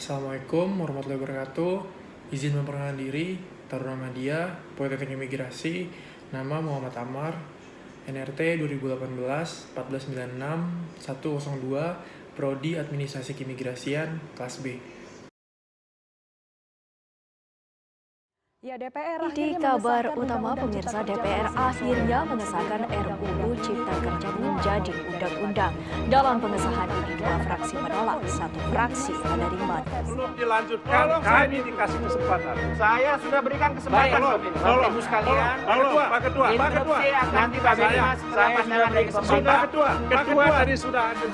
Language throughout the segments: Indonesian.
Assalamualaikum warahmatullahi wabarakatuh. Izin memperkenalkan diri, Taruna Media, Politeknik Imigrasi, nama Muhammad Amar, NRT 2018 1496 102, Prodi Administrasi Keimigrasian, kelas B. Ya, DPR Di kabar utama, pemirsa, DPR akhirnya mengesahkan RUU Cipta Kerja menjadi undang-undang. Dalam pengesahan ini, 2 fraksi menolak, 1 fraksi menerima. Belum dilanjutkan, kami dikasih kesempatan. Saya sudah berikan kesempatan Bapak Ibu sekalian. Pak Ketua. Interupsi akan diberi setelah pandangan dari Sudah pemerintah. Ketua tadi sudah ada.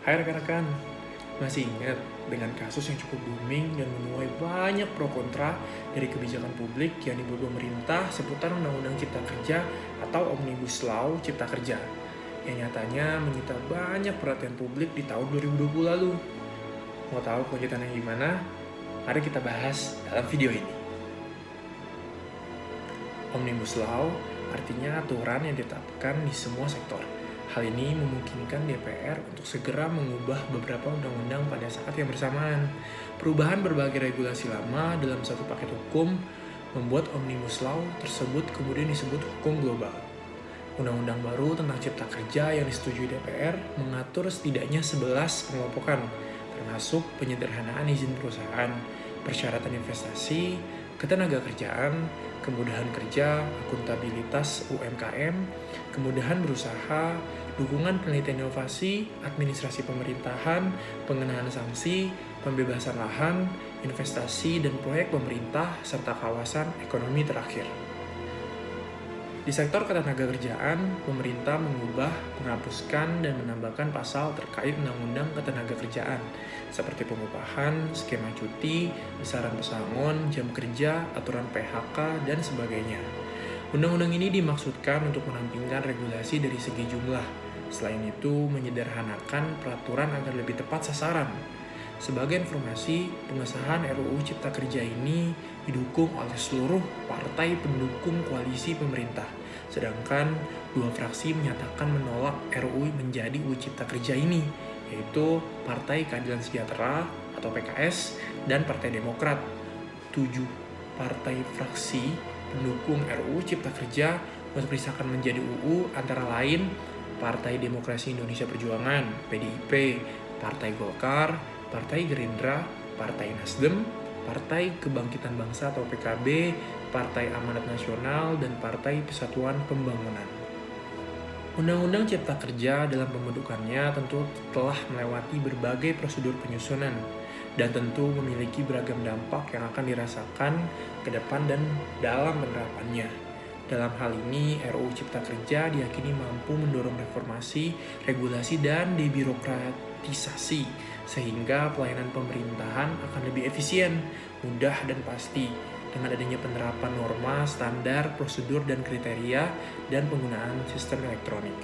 Hai rekan-rekan, masih ingat dengan kasus yang cukup booming dan menuai banyak pro kontra dari kebijakan publik yang dibuat pemerintah seputar Undang-Undang Cipta Kerja atau Omnibus Law Cipta Kerja yang nyatanya menyita banyak perhatian publik di tahun 2020 lalu. Mau tahu kelanjutannya gimana? Mari kita bahas dalam video ini. Omnibus Law artinya aturan yang ditetapkan di semua sektor. Hal ini memungkinkan DPR untuk segera mengubah beberapa undang-undang pada saat yang bersamaan. Perubahan berbagai regulasi lama dalam satu paket hukum membuat Omnibus Law tersebut kemudian disebut hukum global. Undang-undang baru tentang Cipta Kerja yang disetujui DPR mengatur setidaknya 11 pengelompokan, termasuk penyederhanaan izin perusahaan, persyaratan investasi, ketenagakerjaan, kemudahan kerja, akuntabilitas UMKM, kemudahan berusaha, dukungan penelitian inovasi, administrasi pemerintahan, pengenaan sanksi, pembebasan lahan, investasi dan proyek pemerintah, serta kawasan ekonomi terakhir. Di sektor ketenagakerjaan, pemerintah mengubah, menghapuskan, dan menambahkan pasal terkait Undang-Undang Ketenagakerjaan, seperti pengupahan, skema cuti, besaran pesangon, jam kerja, aturan PHK, dan sebagainya. Undang-undang ini dimaksudkan untuk menampilkan regulasi dari segi jumlah. Selain itu, menyederhanakan peraturan agar lebih tepat sasaran. Sebagai informasi, pengesahan RUU Cipta Kerja ini didukung oleh seluruh partai pendukung koalisi pemerintah. Sedangkan 2 fraksi menyatakan menolak RUU menjadi UU Cipta Kerja ini, yaitu Partai Keadilan Sejahtera atau PKS dan Partai Demokrat. 7 partai fraksi pendukung RUU Cipta Kerja untuk disahkan menjadi UU antara lain Partai Demokrasi Indonesia Perjuangan, PDIP, Partai Golkar, Partai Gerindra, Partai Nasdem, Partai Kebangkitan Bangsa atau PKB, Partai Amanat Nasional, dan Partai Persatuan Pembangunan. Undang-Undang Cipta Kerja dalam pembentukannya tentu telah melewati berbagai prosedur penyusunan dan tentu memiliki beragam dampak yang akan dirasakan ke depan dan dalam penerapannya. Dalam hal ini, RUU Cipta Kerja diyakini mampu mendorong reformasi, regulasi, dan debirokratisasi, sehingga pelayanan pemerintahan akan lebih efisien, mudah, dan pasti, dengan adanya penerapan norma, standar, prosedur, dan kriteria, dan penggunaan sistem elektronik.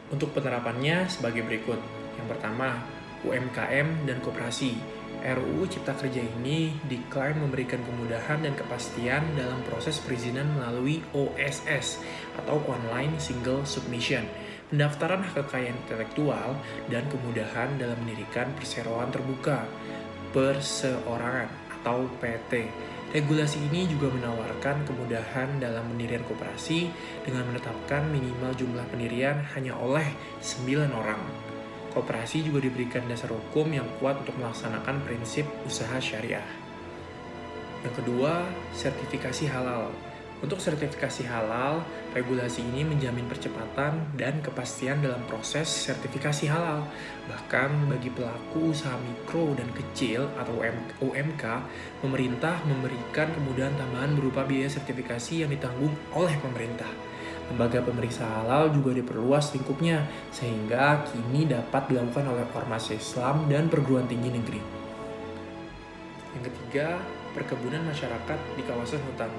Untuk penerapannya sebagai berikut. Yang pertama, UMKM dan koperasi. RUU Cipta Kerja ini diklaim memberikan kemudahan dan kepastian dalam proses perizinan melalui OSS atau Online Single Submission, pendaftaran hak kekayaan intelektual, dan kemudahan dalam mendirikan perseroan terbuka, perseorangan atau PT. Regulasi ini juga menawarkan kemudahan dalam pendirian koperasi dengan menetapkan minimal jumlah pendirian hanya oleh 9 orang. Koperasi juga diberikan dasar hukum yang kuat untuk melaksanakan prinsip usaha syariah. Yang kedua, sertifikasi halal. Untuk sertifikasi halal, regulasi ini menjamin percepatan dan kepastian dalam proses sertifikasi halal. Bahkan bagi pelaku usaha mikro dan kecil atau UMK, pemerintah memberikan kemudahan tambahan berupa biaya sertifikasi yang ditanggung oleh pemerintah. Lembaga pemeriksa halal juga diperluas lingkupnya, sehingga kini dapat dilakukan oleh ormas Islam dan perguruan tinggi negeri. Yang ketiga, perkebunan masyarakat di kawasan hutan.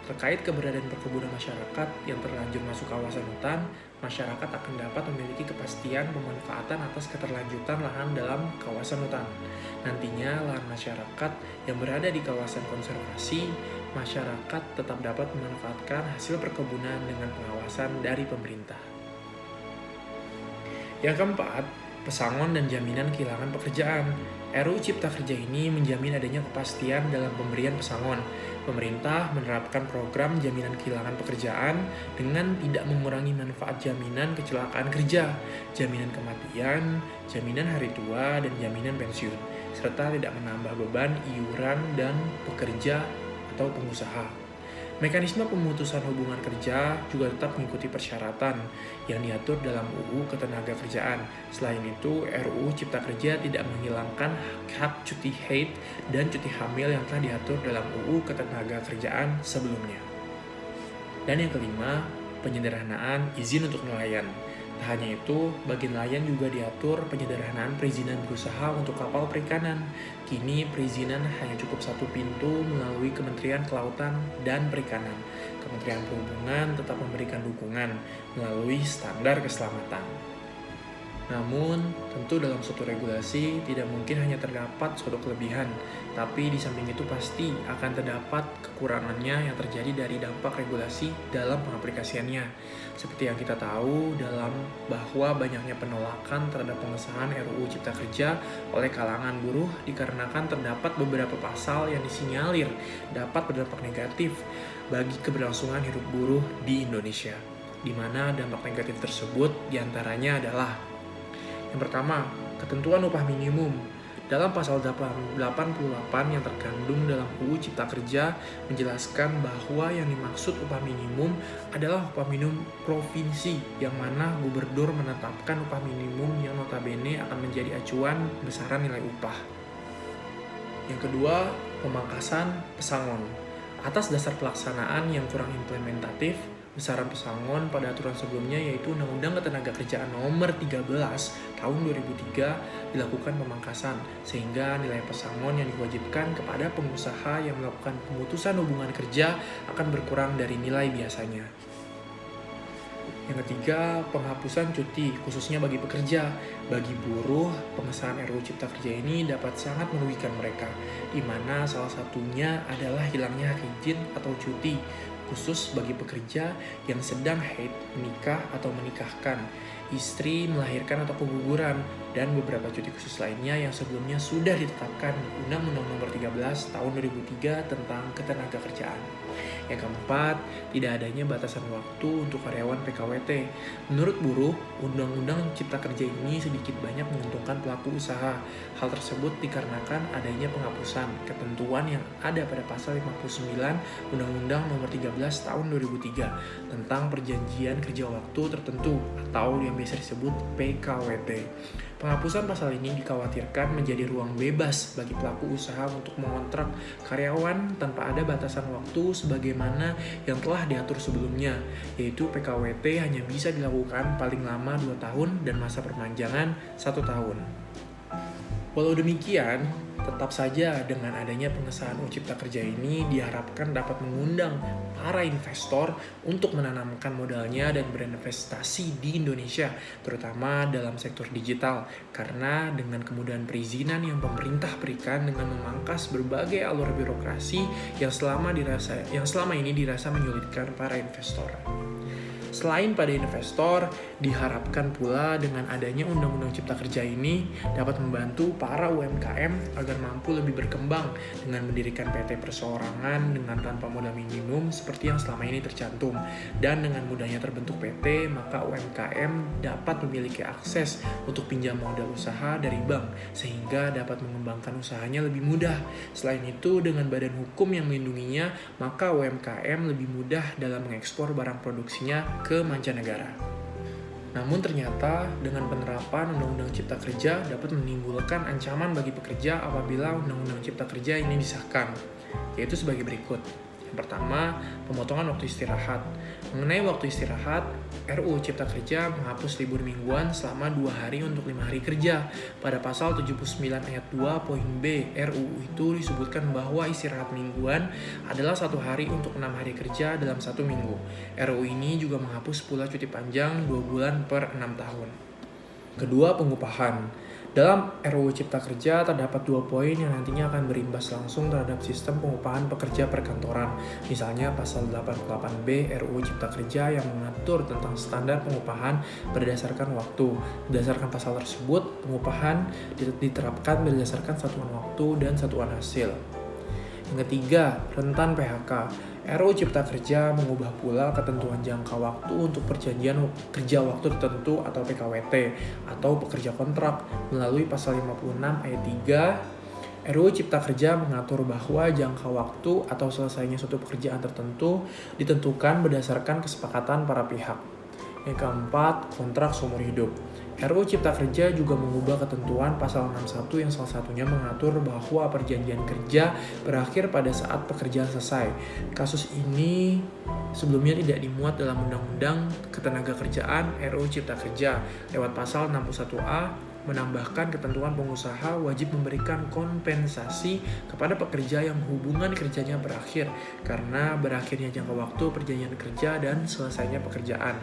Terkait keberadaan perkebunan masyarakat yang terlanjur masuk kawasan hutan, masyarakat akan dapat memiliki kepastian pemanfaatan atas keterlanjutan lahan dalam kawasan hutan. Nantinya, lahan masyarakat yang berada di kawasan konservasi, masyarakat tetap dapat memanfaatkan hasil perkebunan dengan pengawasan dari pemerintah. Yang keempat, pesangon dan jaminan kehilangan pekerjaan. RUU Cipta Kerja ini menjamin adanya kepastian dalam pemberian pesangon. Pemerintah menerapkan program jaminan kehilangan pekerjaan dengan tidak mengurangi manfaat jaminan kecelakaan kerja, jaminan kematian, jaminan hari tua, dan jaminan pensiun, serta tidak menambah beban iuran dan pekerja atau pengusaha. Mekanisme pemutusan hubungan kerja juga tetap mengikuti persyaratan yang diatur dalam UU Ketenagakerjaan. Selain itu, RUU Cipta Kerja tidak menghilangkan hak cuti haid dan cuti hamil yang telah diatur dalam UU Ketenagakerjaan sebelumnya. Dan yang kelima, penyederhanaan izin untuk nelayan. Tak hanya itu, bagi nelayan juga diatur penyederhanaan perizinan berusaha untuk kapal perikanan. Kini perizinan hanya cukup satu pintu melalui Kementerian Kelautan dan Perikanan. Kementerian Perhubungan tetap memberikan dukungan melalui standar keselamatan. Namun, tentu dalam suatu regulasi tidak mungkin hanya terdapat suatu kelebihan, tapi di samping itu pasti akan terdapat kekurangannya yang terjadi dari dampak regulasi dalam pengaplikasiannya. Seperti yang kita tahu bahwa banyaknya penolakan terhadap pengesahan RUU Cipta Kerja oleh kalangan buruh dikarenakan terdapat beberapa pasal yang disinyalir dapat berdampak negatif bagi keberlangsungan hidup buruh di Indonesia, di mana dampak negatif tersebut diantaranya adalah: yang pertama, ketentuan upah minimum. Dalam pasal 88 yang terkandung dalam UU Cipta Kerja menjelaskan bahwa yang dimaksud upah minimum adalah upah minimum provinsi, yang mana gubernur menetapkan upah minimum yang notabene akan menjadi acuan besaran nilai upah. Yang kedua, pemangkasan pesangon. Atas dasar pelaksanaan yang kurang implementatif, besaran pesangon pada aturan sebelumnya yaitu Undang-Undang Ketenagakerjaan Nomor 13 Tahun 2003 dilakukan pemangkasan, sehingga nilai pesangon yang diwajibkan kepada pengusaha yang melakukan pemutusan hubungan kerja akan berkurang dari nilai biasanya. Yang ketiga, penghapusan cuti khususnya bagi pekerja. Bagi buruh, pengesahan RUU Cipta Kerja ini dapat sangat merugikan mereka, di mana salah satunya adalah hilangnya hak izin atau cuti khusus bagi pekerja yang sedang haid, menikah atau menikahkan, istri, melahirkan atau keguguran, dan beberapa cuti khusus lainnya yang sebelumnya sudah ditetapkan di Undang-Undang Nomor 13 Tahun 2003 tentang Ketenagakerjaan. Yang keempat, tidak adanya batasan waktu untuk karyawan PKWT. Menurut buruh, Undang-Undang Cipta Kerja ini sedikit banyak menguntungkan pelaku usaha. Hal tersebut dikarenakan adanya penghapusan ketentuan yang ada pada pasal 59 Undang-Undang Nomor 13 Tahun 2003 tentang perjanjian kerja waktu tertentu atau yang biasa disebut PKWT. Penghapusan pasal ini dikhawatirkan menjadi ruang bebas bagi pelaku usaha untuk mengontrak karyawan tanpa ada batasan waktu sebagaimana yang telah diatur sebelumnya, yaitu PKWT hanya bisa dilakukan paling lama 2 tahun dan masa perpanjangan 1 tahun. Walau demikian, tetap saja dengan adanya pengesahan UU Cipta Kerja ini diharapkan dapat mengundang para investor untuk menanamkan modalnya dan berinvestasi di Indonesia, terutama dalam sektor digital, karena dengan kemudahan perizinan yang pemerintah berikan dengan memangkas berbagai alur birokrasi yang selama ini dirasa menyulitkan para investor. Selain pada investor, diharapkan pula dengan adanya Undang-Undang Cipta Kerja ini dapat membantu para UMKM agar mampu lebih berkembang dengan mendirikan PT perseorangan dengan tanpa modal minimum seperti yang selama ini tercantum. Dan dengan mudahnya terbentuk PT, maka UMKM dapat memiliki akses untuk pinjam modal usaha dari bank sehingga dapat mengembangkan usahanya lebih mudah. Selain itu, dengan badan hukum yang melindunginya, maka UMKM lebih mudah dalam mengekspor barang produksinya ke mancanegara. Namun ternyata dengan penerapan Undang-Undang Cipta Kerja dapat menimbulkan ancaman bagi pekerja apabila Undang-Undang Cipta Kerja ini disahkan, yaitu sebagai berikut. Yang pertama, pemotongan waktu istirahat. Mengenai waktu istirahat, RUU Cipta Kerja menghapus libur mingguan selama 2 hari untuk 5 hari kerja. Pada pasal 79 ayat 2 poin B RUU itu disebutkan bahwa istirahat mingguan adalah 1 hari untuk 6 hari kerja dalam 1 minggu. RUU ini juga menghapus pula cuti panjang 2 bulan per 6 tahun. Kedua, pengupahan. Dalam RUU Cipta Kerja terdapat 2 poin yang nantinya akan berimbas langsung terhadap sistem pengupahan pekerja perkantoran. Misalnya pasal 88B RUU Cipta Kerja yang mengatur tentang standar pengupahan berdasarkan waktu. Berdasarkan pasal tersebut, pengupahan diterapkan berdasarkan satuan waktu dan satuan hasil. Yang ketiga, rentan PHK. RUU Cipta Kerja mengubah pula ketentuan jangka waktu untuk perjanjian kerja waktu tertentu atau PKWT atau pekerja kontrak melalui pasal 56 ayat 3. RUU Cipta Kerja mengatur bahwa jangka waktu atau selesainya suatu pekerjaan tertentu ditentukan berdasarkan kesepakatan para pihak. Yang keempat, kontrak seumur hidup. RUU Cipta Kerja juga mengubah ketentuan pasal 61 yang salah satunya mengatur bahwa perjanjian kerja berakhir pada saat pekerjaan selesai. Kasus ini sebelumnya tidak dimuat dalam Undang-Undang Ketenagakerjaan RUU Cipta Kerja lewat pasal 61A menambahkan ketentuan pengusaha wajib memberikan kompensasi kepada pekerja yang hubungan kerjanya berakhir karena berakhirnya jangka waktu perjanjian kerja dan selesainya pekerjaan.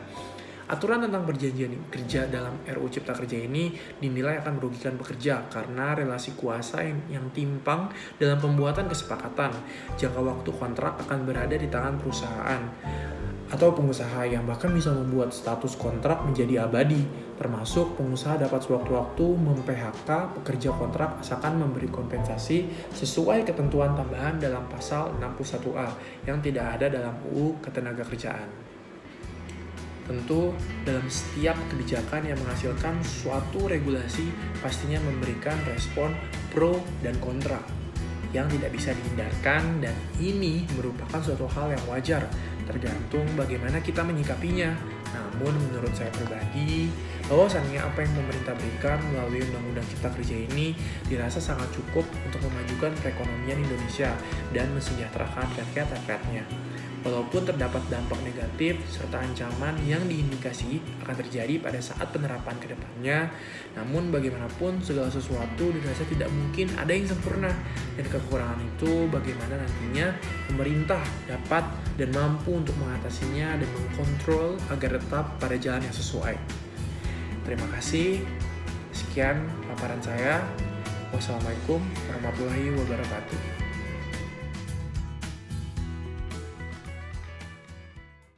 Aturan tentang perjanjian kerja dalam RUU Cipta Kerja ini dinilai akan merugikan pekerja karena relasi kuasa yang timpang dalam pembuatan kesepakatan. Jangka waktu kontrak akan berada di tangan perusahaan atau pengusaha yang bahkan bisa membuat status kontrak menjadi abadi, termasuk pengusaha dapat sewaktu-waktu mem-PHK pekerja kontrak asalkan memberi kompensasi sesuai ketentuan tambahan dalam pasal 61A yang tidak ada dalam UU Ketenagakerjaan. Tentu, dalam setiap kebijakan yang menghasilkan suatu regulasi pastinya memberikan respon pro dan kontra yang tidak bisa dihindarkan, dan ini merupakan suatu hal yang wajar tergantung bagaimana kita menyikapinya. Namun menurut saya pribadi, bahwasannya apa yang pemerintah berikan melalui Undang-Undang Cipta Kerja ini dirasa sangat cukup untuk memajukan perekonomian Indonesia dan mensejahterakan rakyat-rakyatnya. Walaupun terdapat dampak negatif serta ancaman yang diindikasi akan terjadi pada saat penerapan ke depannya, namun bagaimanapun segala sesuatu dirasa tidak mungkin ada yang sempurna, dan kekurangan itu bagaimana nantinya pemerintah dapat dan mampu untuk mengatasinya dan mengkontrol agar tetap pada jalan yang sesuai. Terima kasih. Sekian paparan saya. Wassalamualaikum warahmatullahi wabarakatuh.